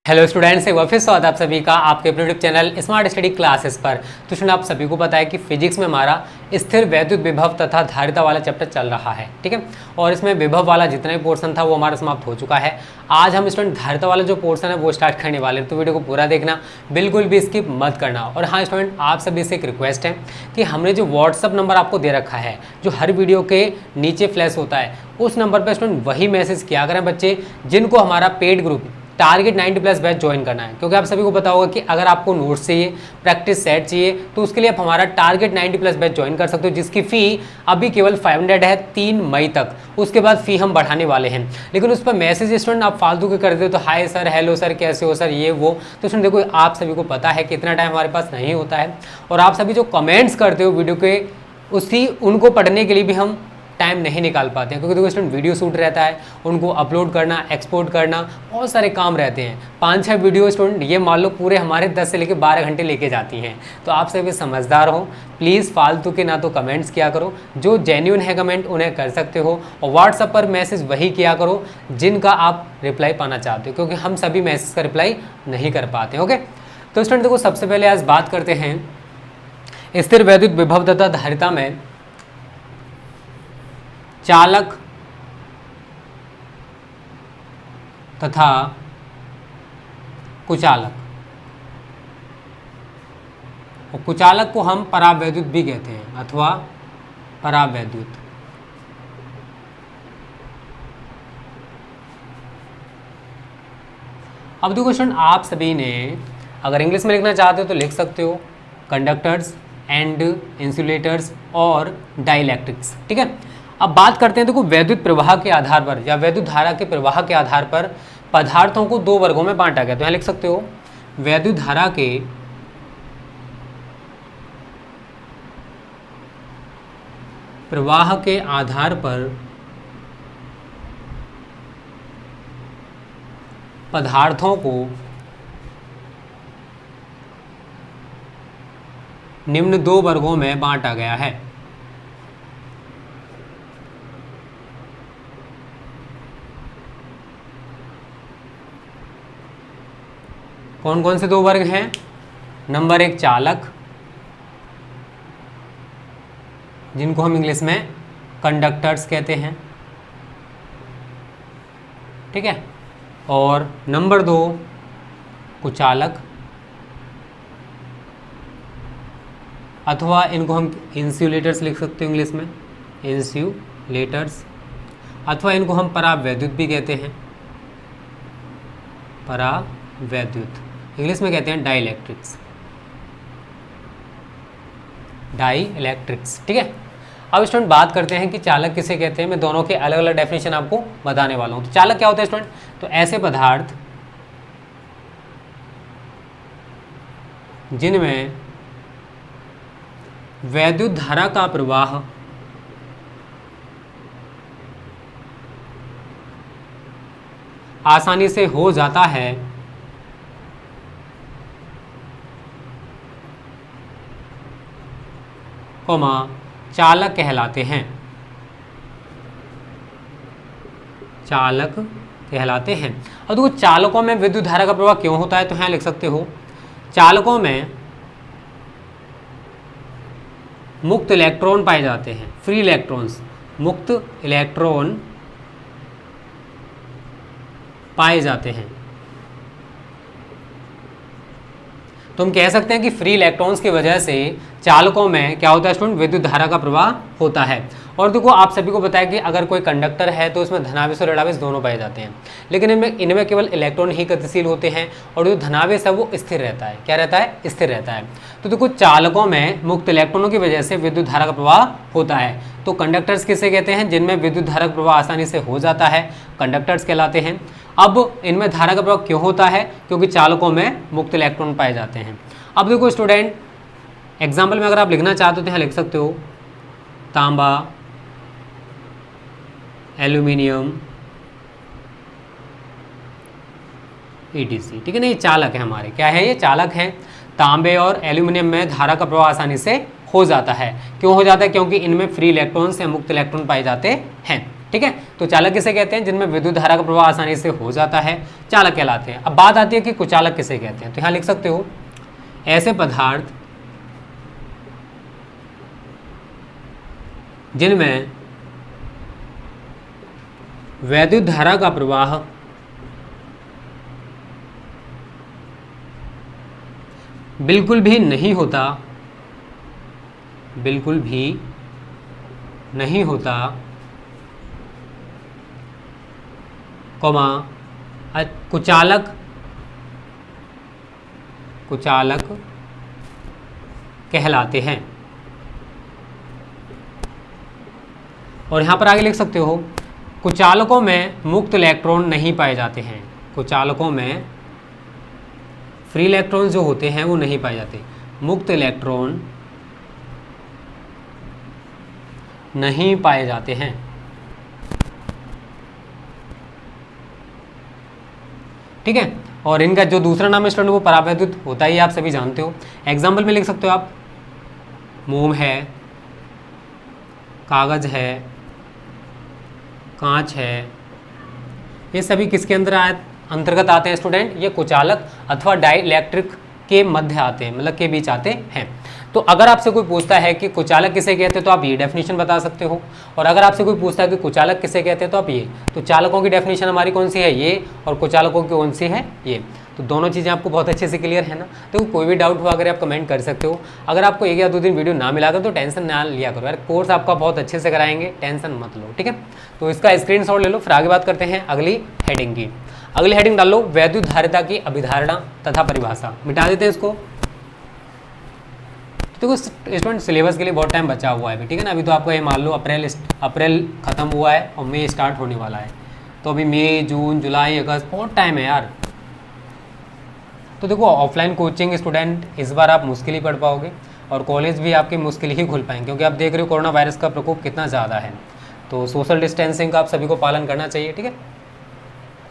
Hello students, एक बार फिर स्वागत है आप सभी का आपके अपने YouTube channel smart study classes पर। तो स्टूडेंट, आप सभी को पता है कि फिजिक्स में हमारा स्थिर वैद्युत विभव तथा धारिता वाला चैप्टर चल रहा है, ठीक है। और इसमें विभव वाला जितना भी पोर्शन था वो हमारा समाप्त हो चुका है। आज हम स्टूडेंट धारिता वाला जो पोर्शन है वो स्टार्ट करने वाले हैं, तो वीडियो को पूरा देखना, बिल्कुल भी स्किप मत करना। और हाँ स्टूडेंट, आप सभी से एक रिक्वेस्ट है कि हमने जो व्हाट्सअप नंबर आपको दे रखा है, जो हर वीडियो के नीचे फ्लैश होता है, उस नंबर पर स्टूडेंट वही मैसेज किया करें बच्चे जिनको हमारा paid group target 90+ batch join करना है। क्योंकि आप सभी को पता होगा कि अगर आपको नोट्स चाहिए, प्रैक्टिस सेट चाहिए, तो उसके लिए आप हमारा टारगेट 90+ बैच ज्वाइन कर सकते हो, जिसकी फ़ी अभी केवल 500 है 3 मई तक। उसके बाद फ़ी हम बढ़ाने वाले हैं। लेकिन उस पर मैसेज स्टूडेंट आप फालतू के कर दे, तो हाय सर, हेलो सर, कैसे हो सर, ये वो। तो स्टूडेंट देखो, आप सभी को पता है कि इतना टाइम हमारे पास नहीं होता है, और आप सभी जो कमेंट्स करते हो वीडियो के, उनको पढ़ने के लिए भी हम टाइम नहीं निकाल पाते हैं। क्योंकि देखो स्टूडेंट, वीडियो शूट रहता है, उनको अपलोड करना, एक्सपोर्ट करना, बहुत सारे काम रहते हैं। 5-6 वीडियो स्टूडेंट ये मान लो पूरे हमारे 10 से लेकर 12 घंटे लेके जाती हैं। तो आप सभी समझदार हो, प्लीज़ फालतू के ना तो कमेंट्स किया करो, जो जेन्युइन है कमेंट उन्हें कर सकते हो, और व्हाट्सएप पर मैसेज वही किया करो जिनका आप रिप्लाई पाना चाहते हो, क्योंकि हम सभी मैसेज का रिप्लाई नहीं कर पाते। ओके, तो स्टूडेंट देखो, सबसे पहले आज बात करते हैं स्थिर वैद्युत विभव तथा धारिता में चालक तथा कुचालक। और कुचालक को हम परावैद्युत भी कहते हैं, अथवा परावैद्युत। अब देखो स्टूडेंट, आप सभी ने अगर इंग्लिश में लिखना चाहते हो तो लिख सकते हो कंडक्टर्स एंड इंसुलेटर्स और डाइइलेक्ट्रिक्स, ठीक है। अब बात करते हैं, देखो वैद्युत प्रवाह के आधार पर या वैद्युत धारा के प्रवाह के आधार पर पदार्थों को 2 वर्गों में बांटा गया। तो यहाँ लिख सकते हो वैद्युत धारा के प्रवाह के आधार पर पदार्थों को निम्न 2 वर्गों में बांटा गया है। कौन कौन से 2 वर्ग हैं? नंबर 1 चालक, जिनको हम इंग्लिश में कंडक्टर्स कहते हैं, ठीक है। और नंबर 2 कुचालक, अथवा इनको हम इंसुलेटर्स लिख सकते हो इंग्लिश में, इंसुलेटर्स, अथवा इनको हम परावैद्युत भी कहते हैं, परावैद्युत। इंग्लिश में कहते हैं डाइइलेक्ट्रिक्स, डाइइलेक्ट्रिक्स, ठीक है। अब स्टूडेंट बात करते हैं कि चालक किसे कहते हैं। मैं दोनों के अलग अलग डेफिनेशन आपको बताने वाला हूं। तो चालक क्या होता है स्टूडेंट? तो ऐसे पदार्थ जिनमें वैद्युत धारा का प्रवाह आसानी से हो जाता है, चालक कहलाते हैं, चालक कहलाते हैं। और देखो, चालकों में विद्युत धारा का प्रवाह क्यों होता है, तो यहाँ लिख सकते हो चालकों में मुक्त इलेक्ट्रॉन पाए जाते हैं, फ्री इलेक्ट्रॉन्स, मुक्त इलेक्ट्रॉन पाए जाते हैं। तो हम कह सकते हैं कि फ्री इलेक्ट्रॉन्स की वजह से चालकों में क्या होता है स्टूडेंट? विद्युत धारा का प्रवाह होता है। और देखो, आप सभी को पता है कि अगर कोई कंडक्टर है तो उसमें धनावेश और ऋणावेश दोनों पाए जाते हैं, लेकिन इनमें केवल इलेक्ट्रॉन ही गतिशील होते हैं, और जो धनावेश है वो स्थिर रहता है। क्या रहता है? स्थिर रहता है। तो देखो, चालकों में मुक्त इलेक्ट्रॉनों की वजह से विद्युत धारा का प्रवाह होता है। तो कंडक्टर्स किसे कहते हैं? जिनमें विद्युत धारा का प्रवाह आसानी से हो जाता है, कंडक्टर्स कहलाते हैं। अब इनमें धारा का प्रवाह क्यों होता है? क्योंकि चालकों में मुक्त इलेक्ट्रॉन पाए जाते हैं। अब देखो स्टूडेंट, एग्जाम्पल में अगर आप लिखना चाहते हो तो यहाँ लिख सकते हो तांबा, एल्यूमिनियम, ETC, ठीक है ना। ये चालक है हमारे, क्या है? ये चालक हैं। तांबे और एल्यूमिनियम में धारा का प्रवाह आसानी से हो जाता है। क्यों हो जाता है? क्योंकि इनमें फ्री इलेक्ट्रॉन्स या मुक्त इलेक्ट्रॉन पाए जाते हैं। ठीक है। तो चालक किसे कहते हैं? जिनमें विद्युत धारा का प्रवाह आसानी से हो जाता है, चालक कहलाते हैं। अब बात आती है कि कुचालक किसे कहते हैं। तो यहाँ लिख सकते हो ऐसे पदार्थ जिनमें वैद्युत धारा का प्रवाह बिल्कुल भी नहीं होता, बिल्कुल भी नहीं होता, कौमा कुचालक, कुचालक कहलाते हैं। और यहाँ पर आगे लिख सकते हो कुचालकों में मुक्त इलेक्ट्रॉन नहीं पाए जाते हैं। कुचालकों में फ्री इलेक्ट्रॉन जो होते हैं वो नहीं पाए जाते, मुक्त इलेक्ट्रॉन नहीं पाए जाते हैं। ठीक है। और इनका जो दूसरा नाम है स्टूडेंट वो परावैद्युत होता ही, आप सभी जानते हो। एग्जाम्पल में लिख सकते हो आप, मोम है, कागज है, कांच है, ये सभी किसके अंतर्गत आते हैं स्टूडेंट? ये कुचालक अथवा डाइइलेक्ट्रिक के मध्य आते हैं, मतलब के बीच आते हैं। तो अगर आपसे कोई पूछता है कि कुचालक किसे कहते हैं तो आप ये डेफिनेशन बता सकते हो, और अगर आपसे कोई पूछता है कि कुचालक किसे कहते हैं तो आप ये। तो चालकों की डेफिनेशन हमारी कौन सी है? ये। और कुचालकों की कौन सी है? ये। तो दोनों चीज़ें आपको बहुत अच्छे से क्लियर है ना। तो कोई भी डाउट हुआ अगर आप कमेंट कर सकते हो। अगर आपको 1 या 2 दिन वीडियो ना मिला तो टेंशन ना लिया करो यार, कोर्स आपका बहुत अच्छे से कराएंगे, टेंशन मत लो। ठीक है। तो इसका स्क्रीनशॉट ले लो। फिर आगे बात करते हैं अगली हेडिंग की। अगली हेडिंग डाल लो वैद्युत धारिता की अभिधारणा तथा परिभाषा। मिटा देते हैं इसको। देखो स्टूडेंट सिलेबस के लिए बहुत टाइम बचा हुआ है अभी, ठीक है ना। अभी तो आपको ये मान लो अप्रैल खत्म हुआ है और मई स्टार्ट होने वाला है, तो अभी मई, जून, जुलाई, अगस्त बहुत टाइम है यार। तो देखो ऑफलाइन कोचिंग स्टूडेंट इस बार आप मुश्किल ही पढ़ पाओगे, और कॉलेज भी आपके मुश्किल ही खुल पाएंगे, क्योंकि आप देख रहे हो कोरोना वायरस का प्रकोप कितना ज़्यादा है। तो सोशल डिस्टेंसिंग का आप सभी को पालन करना चाहिए, ठीक है।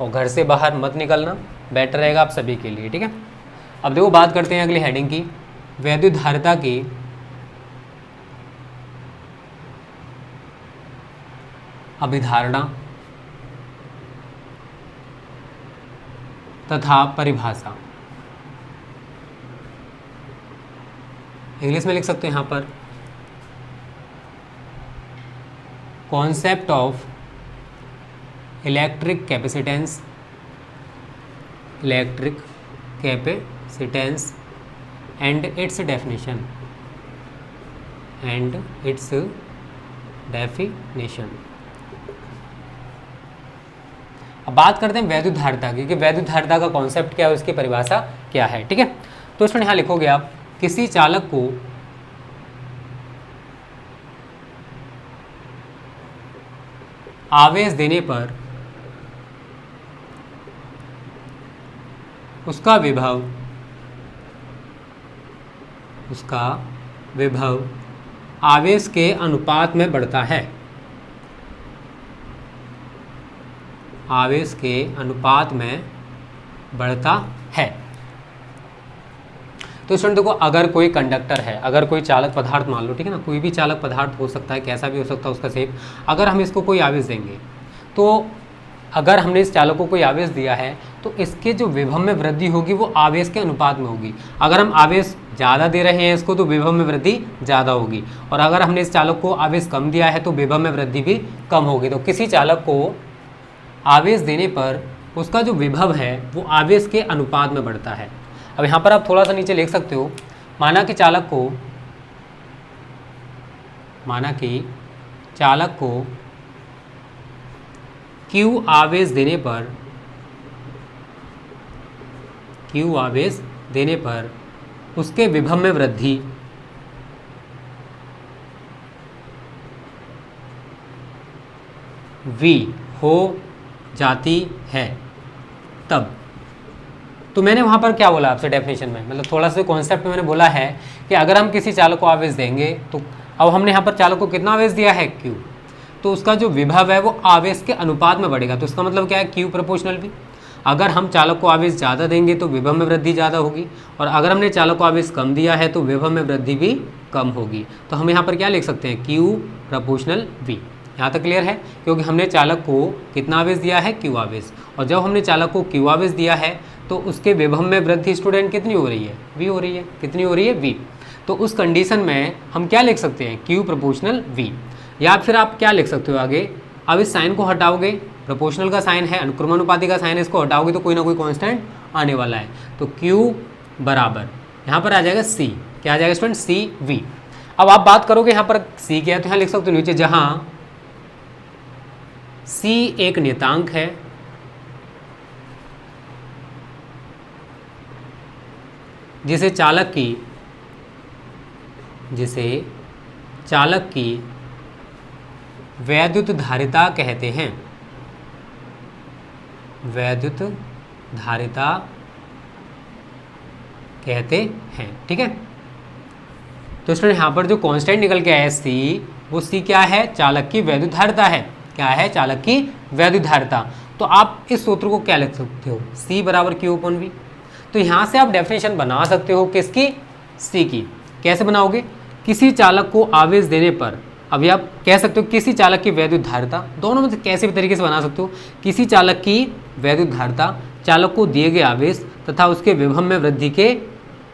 और घर से बाहर मत निकलना, बेटर रहेगा आप सभी के लिए, ठीक है। अब देखो बात करते हैं अगली हेडिंग की, वैद्युत धारिता की अभिधारणा तथा परिभाषा। इंग्लिश में लिख सकते हैं यहाँ पर, concept of electric capacitance, electric capacitance and it's definition, and it's definition. अब बात करते हैं वैद्युत धारिता की, कि वैद्युत धारिता का कॉन्सेप्ट क्या है, उसकी परिभाषा क्या है, ठीक है। तो इसमें यहाँ लिखोगे आप, किसी चालक को आवेश देने पर उसका विभव आवेश के अनुपात में बढ़ता है, आवेश के अनुपात में बढ़ता है। तो स्टूडेंट देखो, अगर कोई कंडक्टर है, अगर कोई चालक पदार्थ मान लो, ठीक है ना, कोई भी चालक पदार्थ हो सकता है, कैसा भी हो सकता है उसका शेप, अगर हम इसको कोई आवेश देंगे, तो अगर हमने इस चालक को कोई आवेश दिया है तो इसके जो विभव में वृद्धि होगी वो आवेश के अनुपात में होगी। अगर हम आवेश ज़्यादा दे रहे हैं इसको तो विभव में वृद्धि ज़्यादा होगी, और अगर हमने इस चालक को आवेश कम दिया है तो विभव में वृद्धि भी कम होगी। तो किसी चालक को आवेश देने पर उसका जो विभव है वो आवेश के अनुपात में बढ़ता है। अब यहाँ पर आप थोड़ा सा नीचे लिख सकते हो, माना कि चालक को Q आवेश देने पर उसके विभव में वृद्धि V हो जाती है तब। तो मैंने वहाँ पर क्या बोला आपसे डेफिनेशन में, मतलब थोड़ा सा कॉन्सेप्ट में मैंने बोला है कि अगर हम किसी चालक को आवेश देंगे तो अब हमने यहाँ पर चालक को कितना आवेश दिया है Q, तो उसका जो विभव है वो आवेश के अनुपात में बढ़ेगा। तो इसका मतलब क्या है, Q प्रोपोर्शनल V। अगर हम चालक को आवेश ज़्यादा देंगे तो विभव में वृद्धि ज़्यादा होगी, और अगर हमने चालक को आवेश कम दिया है तो विभव में वृद्धि भी कम होगी। तो हम यहाँ पर क्या लिख सकते हैं, Q प्रोपोर्शनल V। यहाँ तक क्लियर है, क्योंकि हमने चालक को कितना आवेश दिया है, Q आवेश, और जब हमने चालक को Q आवेश दिया है तो उसके विभव में वृद्धि स्टूडेंट कितनी हो रही है, V हो रही है। कितनी हो रही है, V। तो उस कंडीशन में हम क्या लिख सकते हैं, Q प्रोपोर्शनल V, या फिर आप क्या लिख सकते हो आगे, अब इस साइन को हटाओगे, प्रोपोर्शनल का साइन है, अनुक्रमानुपाती का साइन है, इसको हटाओगे तो कोई ना कोई कांस्टेंट आने वाला है। तो Q बराबर यहाँ पर आ जाएगा C, क्या आ जाएगा स्टूडेंट, CV। अब आप बात करोगे यहाँ पर C क्या है, तो यहाँ लिख सकते हो नीचे, जहाँ C एक नियतांक है, जिसे चालक की वैद्युत धारिता कहते हैं, वैद्युत धारिता कहते हैं। ठीक है, तो स्टूडेंट यहाँ पर जो कांस्टेंट निकल के आया C, वो C क्या है, चालक की वैद्युत धारिता है। क्या है, चालक की वैद्युत धारिता। तो आप इस सूत्र को क्या लिख सकते हो, C बराबर Q/V। तो यहाँ से आप डेफिनेशन बना सकते हो किसकी, C की। कैसे बनाओगे, किसी चालक को आवेश देने पर, अभी आप कह सकते हो किसी चालक की वैद्युत धारिता, दोनों में से कैसे भी तरीके से बना सकते हो। किसी चालक की वैद्युत धारिता चालक को दिए गए आवेश तथा उसके विभव में वृद्धि के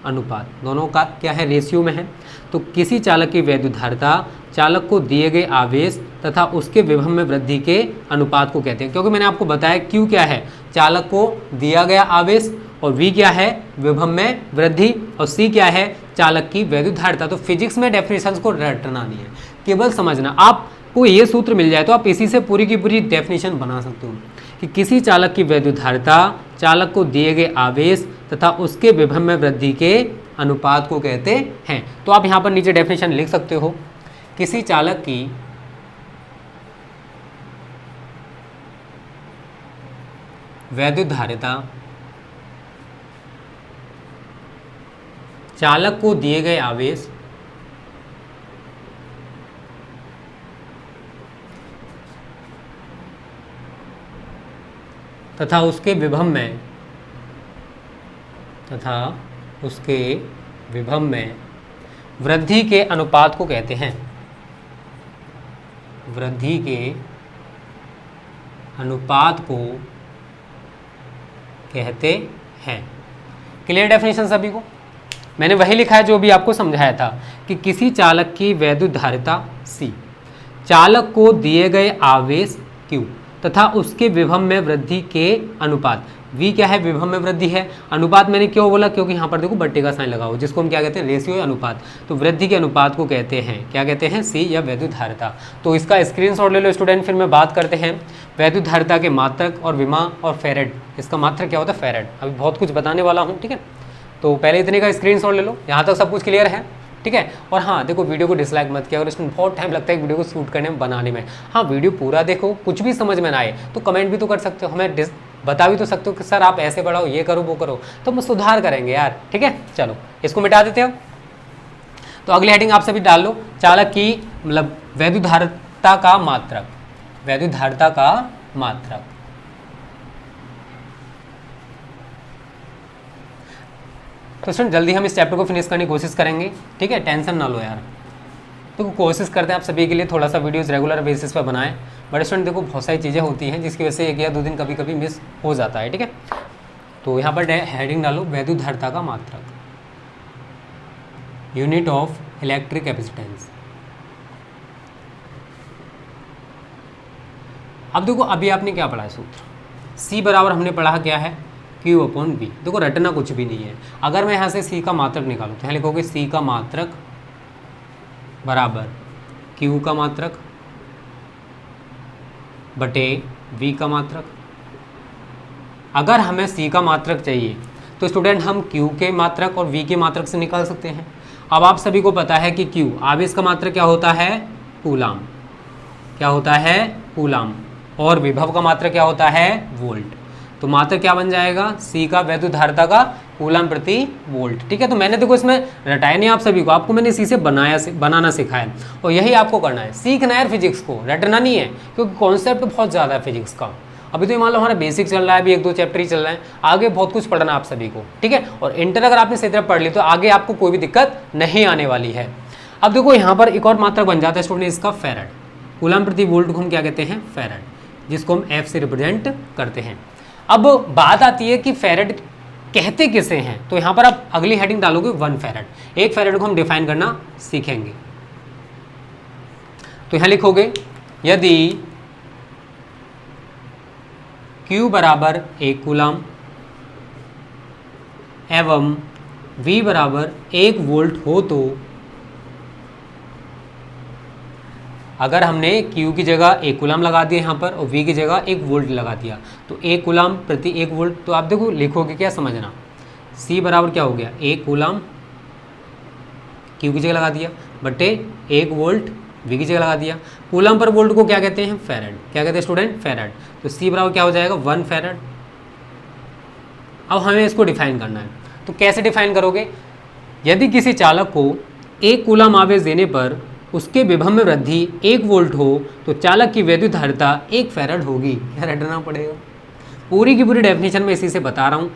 अनुपात, दोनों का क्या है, रेशियो में है। तो किसी चालक की वैद्युत धारिता चालक को दिए गए आवेश तथा उसके विभव में वृद्धि के अनुपात को कहते हैं। क्योंकि मैंने आपको बताया Q क्या है, चालक को दिया गया आवेश, और V क्या है, विभव में वृद्धि, और C क्या है, चालक की वैद्युत धारिता। तो फिजिक्स में डेफिनेशंस को रटना नहीं है, केवल समझना। आपको ये सूत्र मिल जाए तो आप इसी से पूरी की पूरी डेफिनेशन बना सकते हो कि किसी चालक की वैद्युत धारिता चालक को दिए गए आवेश तथा उसके विभव में वृद्धि के अनुपात को कहते हैं। तो आप यहाँ पर नीचे डेफिनेशन लिख सकते हो, किसी चालक की वैद्युत धारिता चालक को दिए गए आवेश तथा उसके विभव में वृद्धि के अनुपात को कहते हैं, वृद्धि के अनुपात को कहते हैं। क्लियर डेफिनेशन सभी को? मैंने वही लिखा है जो भी आपको समझाया था कि किसी चालक की वैद्युत धारिता C, चालक को दिए गए आवेश Q तथा उसके विभव में वृद्धि के अनुपात, V क्या है, विभव में वृद्धि है। अनुपात मैंने क्यों बोला, क्योंकि यहाँ पर देखो बट्टे का साइन लगा हो, जिसको हम क्या कहते हैं, रेशियो या अनुपात। तो वृद्धि के अनुपात को कहते हैं, क्या कहते हैं, C या वैद्युत धारिता। तो इसका स्क्रीनशॉट ले लो स्टूडेंट। फिर मैं बात करते हैं वैद्युत धारिता के मात्रक और विमा और फेरेड। इसका मात्रक क्या होता है, फेरेड। अभी बहुत कुछ बताने वाला हूँ, ठीक है। तो पहले इतने का स्क्रीनशॉट ले लो, यहाँ तक सब कुछ क्लियर है, ठीक है। और हाँ देखो, वीडियो को डिसलाइक मत किया, अगर इसमें बहुत टाइम लगता है वीडियो को शूट करने में, बनाने में। हाँ, वीडियो पूरा देखो, कुछ भी समझ में ना आए तो कमेंट भी तो कर सकते हो, हमें बता भी तो सकते हो कि सर आप ऐसे बढ़ाओ, ये करो वो करो, तो हम सुधार करेंगे यार, ठीक है। चलो इसको मिटा देते हो। तो अगली हेडिंग आप सभी डाल लो, चालक की मतलब वैद्युत धारिता का मात्रक, वैद्युत धारिता का मात्रक। तो स्टूडेंट जल्दी हम इस चैप्टर को फिनिश करने की कोशिश करेंगे, ठीक है, टेंशन ना लो यार। तो कोशिश करते हैं आप सभी के लिए थोड़ा सा वीडियोस रेगुलर बेसिस पर बनाएं। बट स्टूडेंट देखो, बहुत सारी चीज़ें होती हैं जिसकी वजह से 1 या 2 दिन कभी कभी मिस हो जाता है, ठीक है। तो यहाँ पर हेडिंग डालो, वैद्युत धारिता का मात्रक, यूनिट ऑफ इलेक्ट्रिक कैपेसिटेंस। अब देखो, अभी आपने क्या पढ़ा है सूत्र, C बराबर हमने पढ़ा क्या है, Q/V। देखो रटना कुछ भी नहीं है। अगर मैं यहाँ से C का मात्रक निकालूँ तो यहाँ लिखोगे C का मात्रक बराबर Q का मात्रक बटे V का मात्रक। अगर हमें C का मात्रक चाहिए तो स्टूडेंट हम Q के मात्रक और V के मात्रक से निकाल सकते हैं। अब आप सभी को पता है कि Q आवेश का मात्रक क्या होता है, कूलाम, क्या होता है, कूलाम, और विभव का मात्रक क्या होता है, वोल्ट। तो मात्रक क्या बन जाएगा, C का वैद्युत धारिता का कूलम प्रति वोल्ट, ठीक है। तो मैंने देखो इसमें रटाया नहीं आप सभी को, आपको मैंने इसी से बनाना सिखाया, और यही आपको करना है, सीखना है फिजिक्स को, रटना नहीं है, क्योंकि कॉन्सेप्ट बहुत ज़्यादा है फिजिक्स का। अभी तो मान लो हमारा बेसिक चल रहा है, अभी 1-2 चैप्टर ही चल रहे हैं, आगे बहुत कुछ पढ़ना आप सभी को, ठीक है। और इंटर अगर आपने सही तरह पढ़ ली तो आगे आपको कोई भी दिक्कत नहीं आने वाली है। अब देखो यहाँ पर एक और मात्रक बन जाता है स्टूडेंट, इसका फेरेड, कूलम प्रति वोल्ट को हम क्या कहते हैं? फैराड, जिसको हम F से रिप्रेजेंट करते हैं। अब बात आती है कि फैराड कहते किसे हैं, तो यहाँ पर आप अगली हेडिंग डालोगे 1 फैराड। 1 फैराड को हम डिफाइन करना सीखेंगे। तो यहाँ लिखोगे यदि Q बराबर 1 कूलम एवं V बराबर 1 वोल्ट हो तो अगर हमने Q की जगह 1 कूलम लगा दिया यहाँ पर और V की जगह 1 वोल्ट लगा दिया तो 1 कूलम प्रति 1 वोल्ट, तो आप देखो लिखोगे क्या समझना, C बराबर क्या हो गया 1 कूलम Q की जगह लगा दिया बटे 1 वोल्ट V की जगह लगा दिया। कूलम पर वोल्ट को क्या कहते हैं? फैराड। क्या कहते हैं स्टूडेंट? फैराड। तो C बराबर क्या हो जाएगा 1 फैराड। अब हमें इसको डिफाइन करना है, तो कैसे डिफाइन करोगे? यदि किसी चालक को 1 कूलम आवेश देने पर उसके विभव में वृद्धि 1 वोल्ट हो तो चालक की वैद्युत धारिता 1 फैराड होगी। क्या रटना पड़ेगा? पूरी की पूरी डेफिनेशन में इसी से बता रहा हूँ।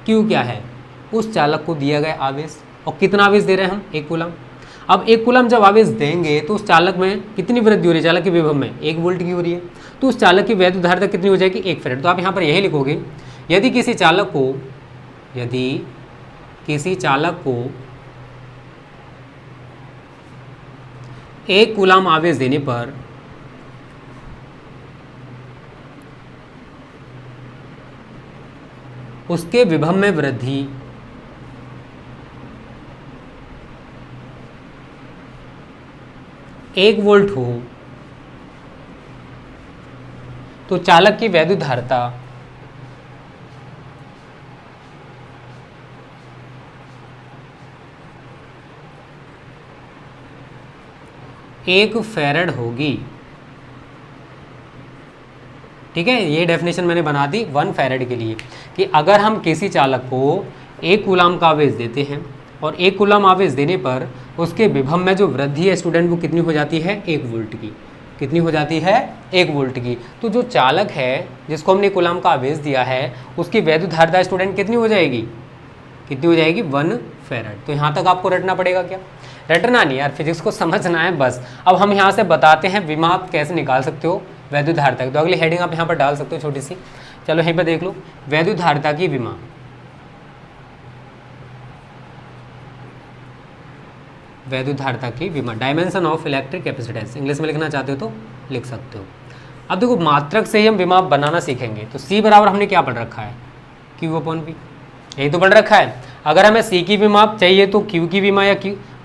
क्यों क्या है? उस चालक को दिया गया आवेश, और कितना आवेश दे रहे हैं हम? 1 कूलम। अब 1 कूलम जब आवेश देंगे तो उस चालक में कितनी वृद्धि हो रही है? चालक के विभव में 1 वोल्ट की हो रही है, तो उस चालक की वैद्युत धारिता कितनी हो जाएगी? 1 फैराड। तो आप यहाँ पर यही लिखोगे यदि किसी चालक को 1 कूलम आवेश देने पर उसके विभव में वृद्धि 1 वोल्ट हो तो चालक की वैद्युत धारिता 1 फैराड होगी। ठीक है, ये डेफिनेशन मैंने बना दी 1 फैराड के लिए कि अगर हम किसी चालक को 1 कूलम का आवेश देते हैं और 1 कूलम आवेश देने पर उसके विभव में जो वृद्धि है स्टूडेंट वो कितनी हो जाती है? 1 वोल्ट की। कितनी हो जाती है? 1 वोल्ट की। तो जो चालक है जिसको हमने कूलम का आवेश दिया है उसकी वैद्युत धारिता स्टूडेंट कितनी हो जाएगी? कितनी हो जाएगी? 1 फैराड। तो यहाँ तक आपको रटना पड़ेगा क्या? रटना नहीं यार, फिजिक्स को समझना है बस। अब हम यहाँ से बताते हैं विमाप कैसे निकाल सकते हो वैद्युत धारिता की। तो अगली हेडिंग आप यहाँ पर डाल सकते हो छोटी सी। चलो यहीं पर देख लो, वैद्युत धारिता की विमा। वैद्युत धारिता की विमा, dimension of electric capacitance, English में लिखना चाहते हो तो लिख सकते हो। अब देखो मात्रक से ही हम विमा बनाना सीखेंगे। तो C बराबर हमने क्या पढ़ रखा है? Q/V, यही तो पढ़ रखा है। अगर हमें C की विमा चाहिए तो Q की विमा या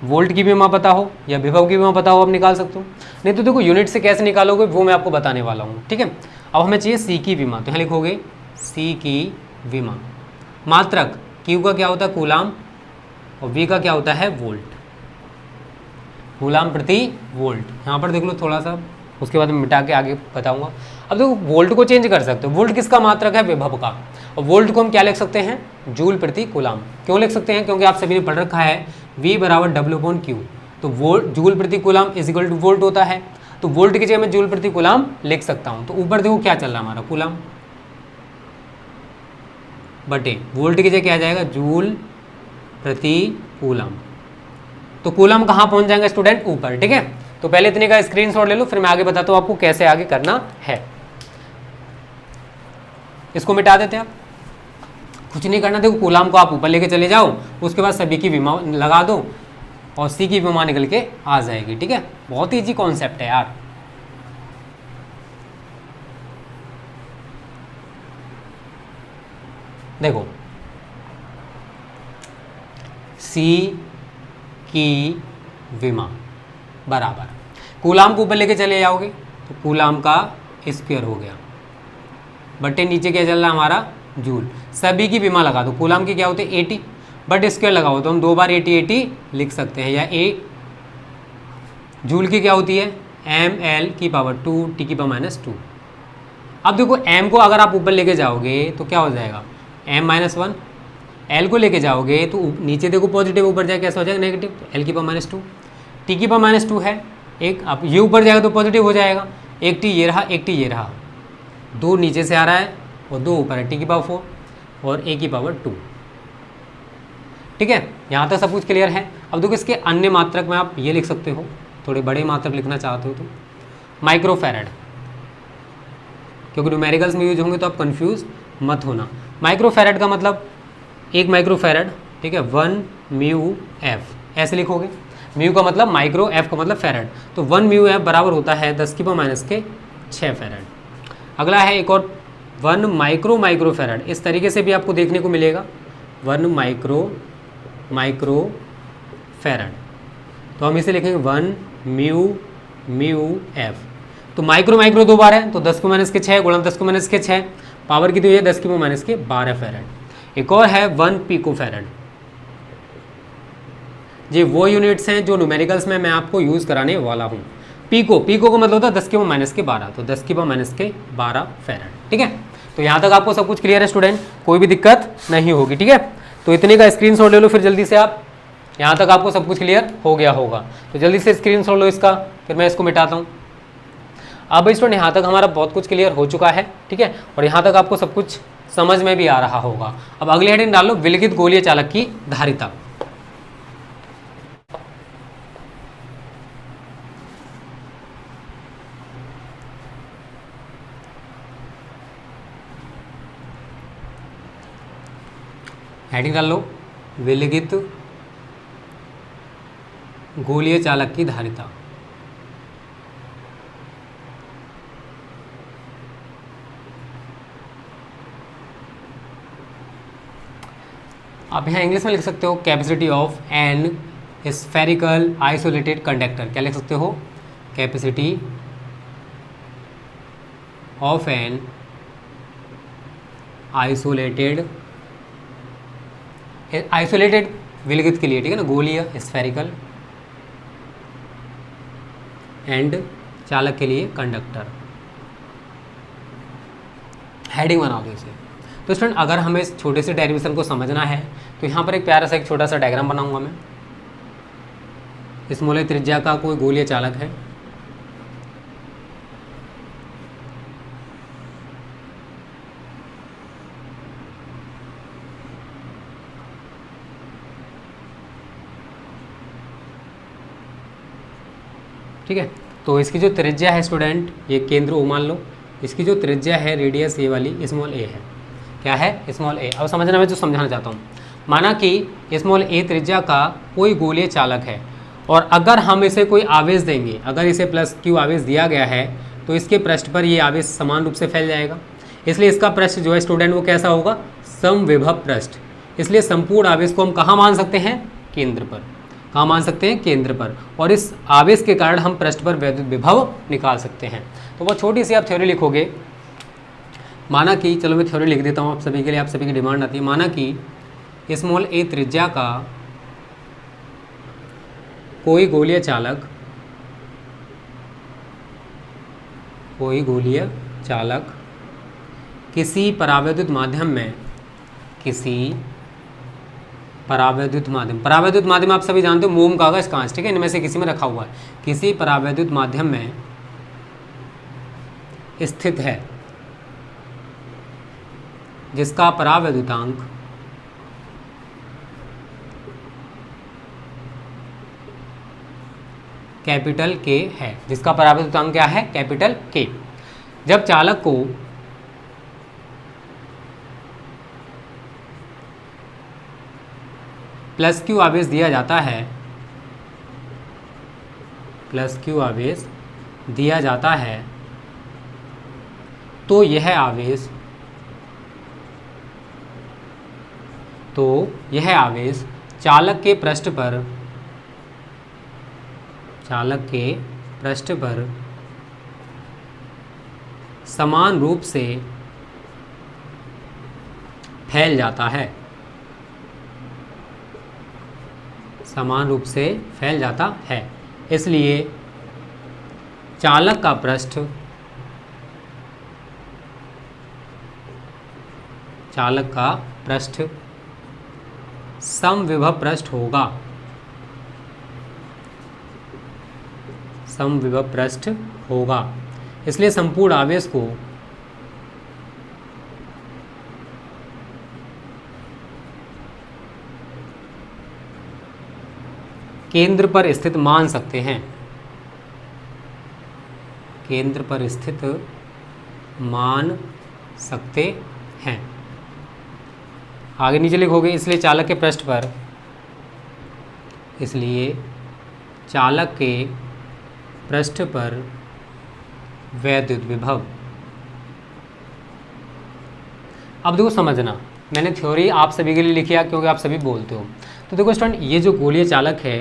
वोल्ट की विमा पता हो या विभव की विमा पता हो, आप निकाल सकते हो। नहीं तो देखो यूनिट से कैसे निकालोगे वो मैं आपको बताने वाला हूँ। ठीक है, अब हमें चाहिए C की विमा, तो यहाँ लिखोगे C की विमा। मात्रक Q का क्या होता है? कूलम, और V का क्या होता है? वोल्ट, कूलम प्रति वोल्ट। यहाँ पर देख लो थोड़ा सा, उसके बाद मैं मिटा के आगे बताऊंगा। अब देखो वोल्ट को चेंज कर सकते हो। वोल्ट किसका मात्रक है? विभव का। और वोल्ट को हम क्या लिख सकते हैं? जूल प्रति कूलम। क्यों लिख सकते हैं? क्योंकि आप सभी ने पढ़ रखा है V बराबर W/Q। तो वोल्ट जूल प्रति coulomb is equal two volt होता है, तो वोल्ट की जगह मैं जूल प्रति कूलम लिख सकता हूँ। तो ऊपर देखो क्या चल रहा है हमारा? कूलम बटे वोल्ट की जगह क्या आ जाएगा? जूल प्रति कूलम। तो कूलम कहाँ पहुंच जाएंगे स्टूडेंट? ऊपर। ठीक है, तो पहले इतने का स्क्रीनशॉट ले लो, फिर मैं आगे बताता हूँ आपको कैसे आगे करना है। इसको मिटा देते हैं आप, कुछ नहीं करना। देखो कूलम को आप ऊपर लेके चले जाओ, उसके बाद सभी की विमा लगा दो और C की विमा निकल के आ जाएगी। ठीक है, बहुत ईजी कॉन्सेप्ट है यार। देखो C की विमा बराबर कूलम को ऊपर लेके चले जाओगे तो कूलम का स्क्वायर हो गया बटे नीचे क्या चल रहा है हमारा? जूल। सभी की विमा लगा दो। कूलम की क्या होती है? 80, बट स्क्वायर लगाओ तो हम 2 बार 80 लिख सकते हैं। या जूल की क्या होती है? mL/2 T⁻²। अब देखो m को अगर आप ऊपर लेके जाओगे तो क्या हो जाएगा? m-1। L को लेके जाओगे तो नीचे देखो पॉजिटिव, ऊपर जाए कैसा हो जाएगा? नेगेटिव। L⁻², T⁻² है एक। अब ये ऊपर जाएगा तो पॉजिटिव हो जाएगा। एक T ये रहा, एक T ये रहा, 2 नीचे से आ रहा है और 2 ऊपर है, T⁻4 और A⁻²। ठीक है, यहाँ तक सब कुछ क्लियर है। अब देखो इसके अन्य मात्रक में आप ये लिख सकते हो, थोड़े बड़े मात्रक लिखना चाहते हो माइक्रोफैरड, क्योंकि न्यूमेरिकल्स में यूज होंगे तो आप कंफ्यूज मत होना। माइक्रोफैरड का मतलब 1 माइक्रोफैरड, ठीक है, 1 म्यू एफ, ऐसे लिखोगे। म्यू का मतलब माइक्रो, एफ का मतलब फैरड, तो 1 म्यू एफ बराबर होता है 10⁻⁶ फैरड। अगला है एक और 1 माइक्रोफैरड, इस तरीके से भी आपको देखने को मिलेगा 1 माइक्रोफैरड, तो हम इसे लिखेंगे 1 म्यू एफ। तो माइक्रो 2 बार है तो 10⁻⁶ गुणा 10⁻⁶, पावर की तो ये 10⁻12 फैरड। एक और है 1 पिकोफैरड, ये वो यूनिट्स हैं जो न्यूमेरिकल्स में मैं आपको यूज़ कराने वाला हूँ। पीको का मतलब होता है 10⁻⁻12, तो 10⁻12 फैरड, ठीक है। तो यहाँ तक आपको सब कुछ क्लियर है स्टूडेंट, कोई भी दिक्कत नहीं होगी, ठीक है। तो इतने का स्क्रीनशॉट ले लो फिर जल्दी से आप, यहाँ तक आपको सब कुछ क्लियर हो गया होगा, तो जल्दी से स्क्रीनशॉट लो इसका, फिर मैं इसको मिटाता हूँ। अब स्टूडेंट यहाँ तक हमारा बहुत कुछ क्लियर हो चुका है, ठीक है, और यहाँ तक आपको सब कुछ समझ में भी आ रहा होगा। अब अगली हेडिंग डाल लो, विलगित गोलीय चालक की धारिता। हेडिंग डाल लो, विलगित गोलीय चालक की धारिता। आप यहाँ इंग्लिश में लिख सकते हो capacity of an spherical isolated conductor, क्या लिख सकते हो, कैपेसिटी ऑफ एन आइसोलेटेड विलगित के लिए, ठीक है ना, गोलीय स्फेरिकल एंड चालक के लिए कंडक्टर। हेडिंग बना दो इसे। तो स्टूडेंट अगर हमें इस छोटे से डेरिवेशन को समझना है तो यहाँ पर एक प्यारा सा एक छोटा सा डायग्राम बनाऊंगा मैं। स्मॉल a त्रिज्या का कोई गोलीय चालक है, ठीक है। तो इसकी जो त्रिज्या है स्टूडेंट, ये केंद्र ओ मान लो, इसकी जो त्रिज्या है रेडियस ए वाली स्मॉल ए है, क्या है, स्मॉल ए। अब समझना, मैं जो समझाना चाहता हूँ, माना कि स्मॉल ए त्रिज्या का कोई गोलीय चालक है और अगर हम इसे कोई आवेश देंगे, अगर इसे +q आवेश दिया गया है तो इसके पृष्ठ पर ये आवेश समान रूप से फैल जाएगा, इसलिए इसका पृष्ठ जो है स्टूडेंट वो कैसा होगा, समविभव पृष्ठ। इसलिए संपूर्ण आवेश को हम कहाँ मान सकते हैं, केंद्र पर। कहाँ मान सकते हैं, केंद्र पर, और इस आवेश के कारण हम पृष्ठ पर वैद्युत विभव निकाल सकते हैं। तो वो छोटी सी आप थ्योरी लिखोगे, माना कि, चलो मैं थ्योरी लिख देता हूँ आप सभी के लिए, आप सभी की डिमांड आती है। माना कि स्मॉल ए त्रिज्या का कोई गोलीय चालक किसी परावैद्युत माध्यम में, परावैद्युत माध्यम आप सभी जानते हो, मोम, कागज, कांच, ठीक है, इनमें से किसी में रखा हुआ है, किसी परावैद्युत माध्यम में स्थित है जिसका परावैद्युतांक कैपिटल के है, जिसका परावैद्युतांक क्या है, कैपिटल के। जब चालक को +q आवेश दिया जाता है, +q आवेश दिया जाता है, तो यह आवेश चालक के पृष्ठ पर समान रूप से फैल जाता है, समान रूप से फैल जाता है। इसलिए चालक का पृष्ठ समविभव पृष्ठ होगा, समविभव पृष्ठ होगा। इसलिए संपूर्ण आवेश को केंद्र पर स्थित मान सकते हैं, केंद्र पर स्थित मान सकते हैं। आगे नीचे लिखोगे इसलिए चालक के पृष्ठ पर, इसलिए चालक के पृष्ठ पर वैद्युत विभव। अब देखो समझना, मैंने थ्योरी आप सभी के लिए लिखी है क्योंकि आप सभी बोलते हो। तो देखो स्टूडेंट, ये जो गोलीय चालक है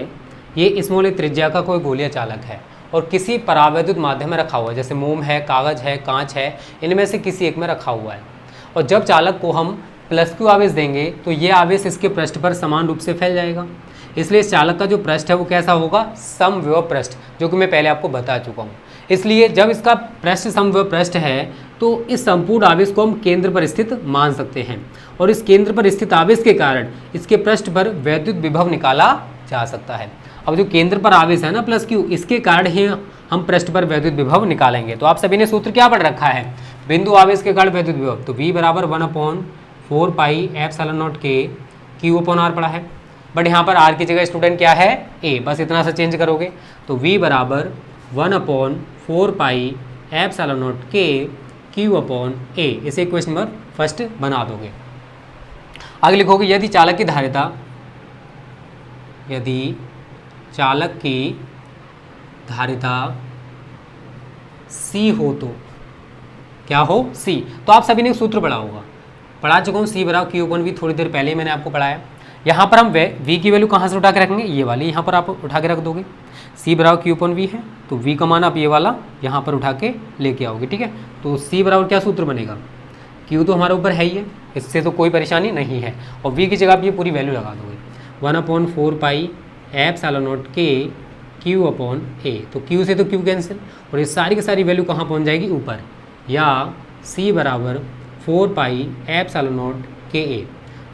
ये स्मॉल त्रिज्या का कोई गोलीय चालक है और किसी परावैद्युत माध्यम में रखा हुआ है, जैसे मोम है, कागज है, कांच है, इनमें से किसी एक में रखा हुआ है। और जब चालक को हम +q आवेश देंगे तो ये आवेश इसके पृष्ठ पर समान रूप से फैल जाएगा। इसलिए इस चालक का जो पृष्ठ है वो कैसा होगा, समविभव पृष्ठ, जो कि मैं पहले आपको बता चुका हूँ। इसलिए जब इसका पृष्ठ समविभव पृष्ठ है तो इस संपूर्ण आवेश को हम केंद्र पर स्थित मान सकते हैं और इस केंद्र पर स्थित आवेश के कारण इसके पृष्ठ पर वैद्युत विभव निकाला जा सकता है। अब जो केंद्र पर आवेश है ना +q, इसके कारण ही हम पृष्ठ पर वैद्युत विभव निकालेंगे। तो आप सभी ने सूत्र क्या पढ़ रखा है, बिंदु आवेश के कारण वैद्युत विभव, तो V बराबर 1/4 पाई एप्सिलॉन के Q/R पढ़ा है। बट यहाँ पर R की जगह स्टूडेंट क्या है, A, बस इतना सा चेंज करोगे तो V बराबर 1/4 पाई एप्सिलॉन के Q/A, इसे क्वेश्चन नंबर फर्स्ट बना दोगे। आगे लिखोगे यदि चालक की धारिता, यदि चालक की धारिता C हो तो क्या हो, C। तो आप सभी ने सूत्र पढ़ा होगा, पढ़ा चुका हूँ, C बराबर Q/V, थोड़ी देर पहले ही मैंने आपको पढ़ाया। यहाँ पर हम V की वैल्यू कहाँ से उठा के रखेंगे, ये वाली यहाँ पर आप उठा के रख दोगे। C बराबर Q/V है तो V का मान आप ये वाला यहाँ पर उठा के लेके आओगे, ठीक है। तो C बराबर क्या सूत्र बनेगा, Q तो हमारे ऊपर है ही है, इससे तो कोई परेशानी नहीं है, और V की जगह आप ये पूरी वैल्यू लगा दोगे 1/4 पाई एप्सिलॉन के Q/A। तो Q से तो Q कैंसिल और ये सारी की सारी वैल्यू कहाँ पहुँच जाएगी, ऊपर, या C बराबर 4 पाई एप्सिलॉन के A।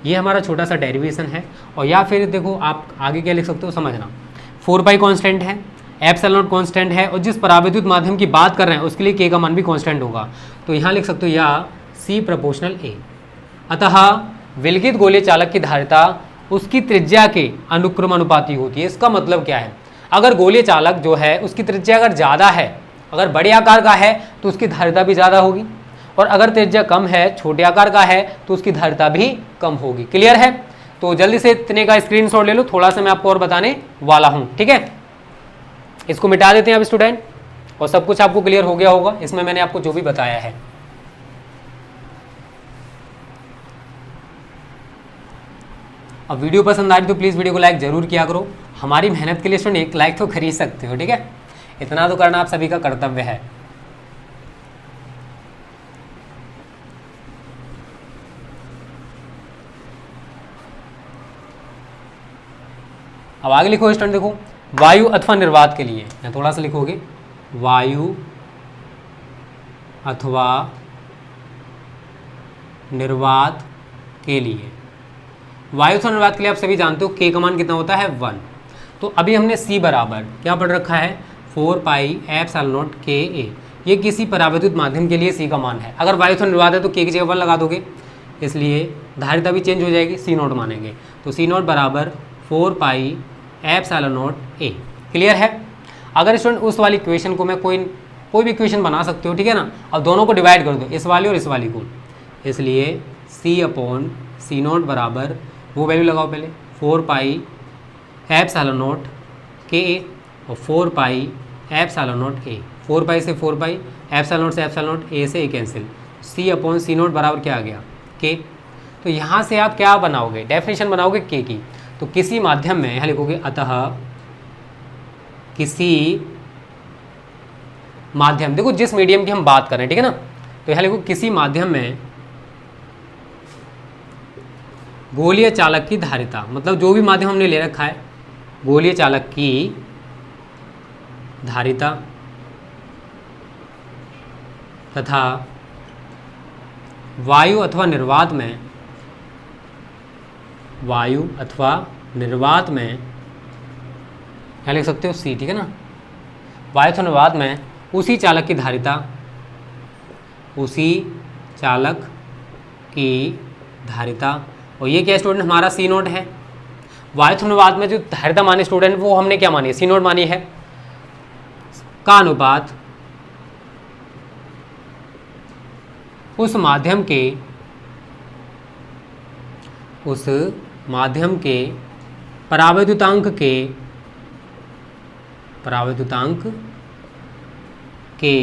ये हमारा छोटा सा डेरिवेशन है। और या फिर देखो आप आगे क्या लिख सकते हो, समझना, 4 पाई कॉन्स्टेंट है, एप्सिलॉन कॉन्स्टेंट है, और जिस परावैद्युत माध्यम की बात कर रहे हैं उसके लिए K का मान भी कॉन्स्टेंट होगा, तो यहाँ लिख सकते हो या C प्रोपोर्शनल A। अतः विलगित गोलीय चालक की धारिता उसकी त्रिज्या के अनुक्रम अनुपाती होती है। इसका मतलब क्या है, अगर गोलीय चालक जो है उसकी त्रिज्या अगर ज़्यादा है, अगर बड़े आकार का है तो उसकी धारिता भी ज़्यादा होगी, और अगर त्रिज्या कम है, छोटे आकार का है, तो उसकी धारिता भी कम होगी। क्लियर है? तो जल्दी से इतने का स्क्रीनशॉट ले लो, थोड़ा सा मैं आपको और बताने वाला हूँ, ठीक है। इसको मिटा देते हैं अब स्टूडेंट, और सब कुछ आपको क्लियर हो गया होगा इसमें मैंने आपको जो भी बताया है। अब वीडियो पसंद आ रही तो प्लीज़ वीडियो को लाइक जरूर किया करो। हमारी मेहनत के लिए स्टूडेंट एक लाइक तो खरीद सकते हो, ठीक है, इतना तो करना आप सभी का कर्तव्य है। अब आगे लिखो स्टूडेंट, देखो वायु अथवा निर्वात के लिए, या थोड़ा सा लिखोगे वायु अथवा निर्वात के लिए। वायु अथवा निर्वात के लिए आप सभी जानते हो K का मान कितना होता है, 1। तो अभी हमने C बराबर क्या पढ़ रखा है, 4 पाई एप्सिलॉन के A। ये किसी परावैद्युत माध्यम के लिए C का मान है। अगर वायु अथवा निर्वात है तो K की जगह 1 लगा दोगे, इसलिए धारिता भी चेंज हो जाएगी, C0 मानेंगे। तो C0 बराबर 4 पाई एप्सिलॉन A। क्लियर है? अगर स्टूडेंट उस वाली इक्वेशन को मैं कोई भी इक्वेशन बना सकते हो, ठीक है ना, अब दोनों को डिवाइड कर दो, इस वाली और इस वाली को, इसलिए C/C0 बराबर वो वैल्यू लगाओ पहले 4 पाई एप्सिलॉन के A और 4 पाई एप्सिलॉन A। 4 पाई से 4 पाई, एप्सिलॉन से एप्सिलॉन, A से A कैंसिल, C/C0 बराबर क्या आ गया, K। तो यहाँ से आप क्या बनाओगे, डेफिनेशन बनाओगे K की। तो किसी माध्यम में यहाँ लिखोगे अतः किसी माध्यम, देखो जिस मीडियम की हम बात कर रहे हैं, ठीक है ना, तो यहाँ लिखो किसी माध्यम में गोलीय चालक की धारिता, मतलब जो भी माध्यम हमने ले रखा है, गोलीय चालक की धारिता तथा वायु अथवा निर्वात में, वायु अथवा निर्वात में यहाँ लिख सकते हो C, ठीक है ना, वायु अथवा निर्वात में उसी चालक की धारिता, उसी चालक की धारिता, और ये क्या स्टूडेंट हमारा C0 है। वायु अथवा निर्वात में जो धारिता मानी स्टूडेंट, वो हमने क्या मानी है, C0 मानी है, का अनुपात उस माध्यम के परावैद्युतांक के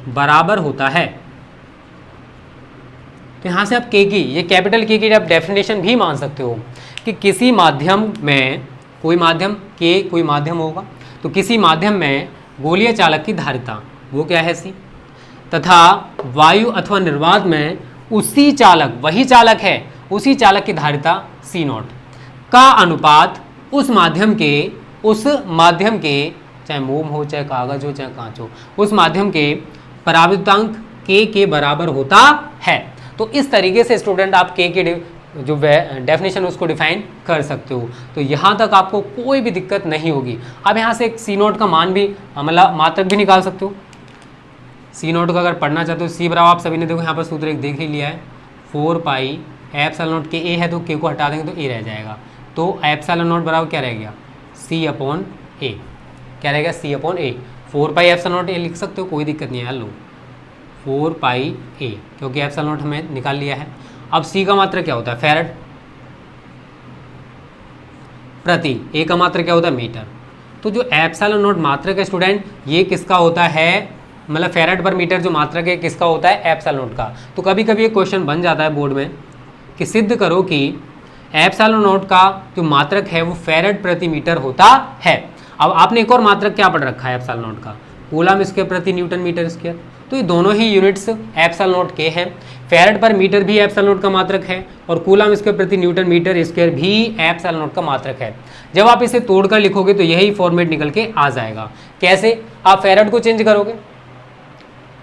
बराबर होता है। तो यहाँ से आप के की, ये कैपिटल के की आप डेफिनेशन भी मान सकते हो कि किसी माध्यम में, कोई माध्यम होगा, तो किसी माध्यम में गोलीय चालक की धारिता वो क्या है सी, तथा वायु अथवा निर्वात में उसी चालक, वही चालक है, उसी चालक की धारिता सी नॉट का अनुपात उस माध्यम के चाहे मोम हो, चाहे कागज हो, चाहे कांच हो, उस माध्यम के परावैद्युतांक के बराबर होता है। तो इस तरीके से स्टूडेंट आप के जो डेफिनेशन उसको डिफाइन कर सकते हो। तो यहाँ तक आपको कोई भी दिक्कत नहीं होगी। अब यहाँ से एक सी नोट का मान भी, मतलब मात्रक भी निकाल सकते हो। सी नोट का अगर पढ़ना चाहते हो, सी बराबर आप सभी ने देखो यहाँ पर सूत्र एक देख ही लिया है, 4 पाई एप्सिलॉन नॉट के ए है, तो के को हटा देंगे तो ए रह जाएगा। तो एप्सिलॉन नॉट बराबर क्या रह गया, सी अपॉन ए, क्या रहेगा, C upon A. 4 pi epsilon naught A लिख सकते हो, कोई दिक्कत नहीं है। लो 4 पाई ए, क्योंकि एप्सिलॉन नॉट हमें निकाल लिया है। अब सी का मात्रक क्या होता है, फैराड प्रति, ए का मात्रक क्या होता है, मीटर। तो जो एप्सिलॉन नॉट मात्रक है स्टूडेंट, ये किसका होता है, मतलब फैराड पर मीटर जो मात्रक है किसका होता है, एप्सिलॉन नॉट का। तो कभी कभी एक क्वेश्चन बन जाता है बोर्ड में कि सिद्ध करो कि एप्सिलॉन नॉट का जो मात्रक है वो फैराड प्रति मीटर होता है। अब आपने एक और मात्रक क्या पढ़ रखा है एप्सिलॉन नॉट का, कूलम स्क्वायर प्रति न्यूटन मीटर स्क्वायर। तो ये दोनों ही यूनिट्स एप्सिलॉन नॉट के हैं। फैराड पर मीटर भी एप्सिलॉन नॉट का मात्रक है और कूलम स्क्वायर प्रति न्यूटन मीटर स्क्वायर भी एप्सिलॉन नॉट का मात्रक है। जब आप इसे तोड़कर लिखोगे तो यही फॉर्मेट निकल के आ जाएगा। कैसे, आप फैराड को चेंज करोगे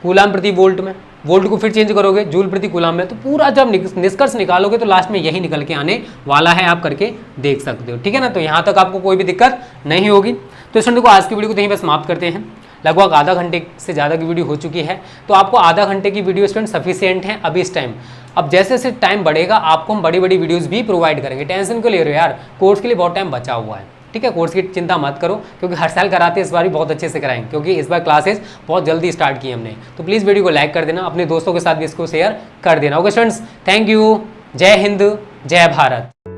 कूलम प्रति वोल्ट में, वोल्ट को फिर चेंज करोगे जूल प्रति कूलम में, तो पूरा जब निष्कर्ष निकालोगे तो लास्ट में यही निकल के आने वाला है, आप करके देख सकते हो। ठीक है ना, तो यहाँ तक आपको कोई भी दिक्कत नहीं होगी। तो स्टूडेंट को आज की वीडियो को यहीं पर समाप्त करते हैं। लगभग आधा घंटे से ज़्यादा की वीडियो हो चुकी है, तो आपको आधा घंटे की वीडियो स्टूडेंट सफिशिएंट है अभी इस टाइम। अब जैसे जैसे टाइम बढ़ेगा आपको हम बड़ी बड़ी वीडियोस भी प्रोवाइड करेंगे। टेंशन क्यों ले रहे हो यार, कोर्स के लिए बहुत टाइम बचा हुआ है। ठीक है, कोर्स की चिंता मत करो, क्योंकि हर साल कराते हैं, इस बार भी बहुत अच्छे से कराएंगे, क्योंकि इस बार क्लासेस बहुत जल्दी स्टार्ट की हमने। तो प्लीज़ वीडियो को लाइक कर देना, अपने दोस्तों के साथ भी इसको शेयर कर देना। ओके स्टूडेंट्स, थैंक यू, जय हिंद, जय भारत।